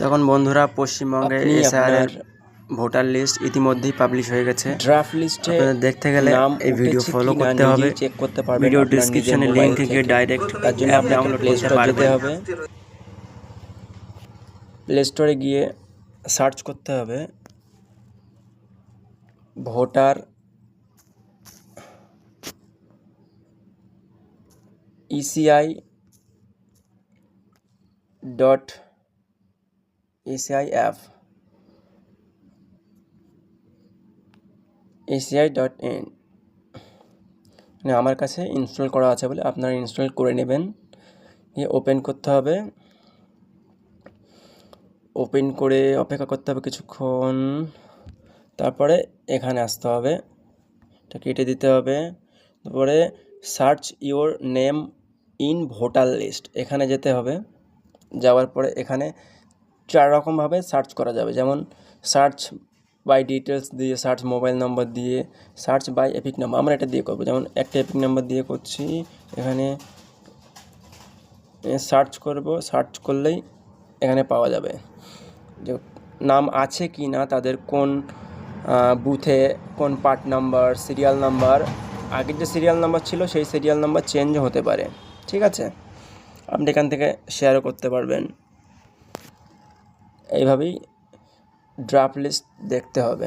দেখুন বন্ধুরা, পশ্চিমবঙ্গে এসআর এর ভোটার লিস্ট ইতিমধ্যেই পাবলিশ হয়ে গেছে। ড্রাফট লিস্টে আপনাদের দেখতে গেলে এই ভিডিও ফলো করতে হবে। চেক করতে পারবেন ভিডিও আপনার নিজের ডেসক্রিপশনে মোবাইল লিংক থেকে থেকে। ডাইরেক্ট তার জন্য অ্যাপ আপনাকে ডাউনলোড প্লে করতে স্টোর যেতে পারবেন। হবে। প্লে স্টোরে গিয়ে সার্চ করতে হবে ভোটার ECI অ্যাপ ECI.in। মানে আমার কাছে ইনস্টল করা আছে বলে আপনারা ইনস্টল করে নেবেন। ওপেন করতে হবে, ওপেন করে অপেক্ষা করতে হবে কিছুক্ষণ, তারপরে এখানে আসতে হবে, এটা কেটে দিতে হবে। তারপরে search your name in voter list, এখানে যেতে হবে। যাওয়ার পরে এখানে 4 রকমভাবে সার্চ করা যাবে, যেমন সার্চ বাই ডিটেলস দিয়ে, সার্চ মোবাইল নম্বর দিয়ে, সার্চ বাই এপিক নাম্বার। আমরা এটা দিয়ে করবো, যেমন একটা এপিক নাম্বার দিয়ে করছি। এখানে সার্চ করব, সার্চ করলেই এখানে পাওয়া যাবে যে নাম আছে কি না, তাদের কোন বুথে কোন পার্ট নাম্বার, সিরিয়াল নাম্বার, আগের যে সিরিয়াল নাম্বার ছিল সেই সিরিয়াল নাম্বার চেঞ্জ হতে পারে। ঠিক আছে, আপনি এখান থেকে শেয়ারও করতে পারবেন। এইভাবেই ড্রাফট লিস্ট দেখতে হবে।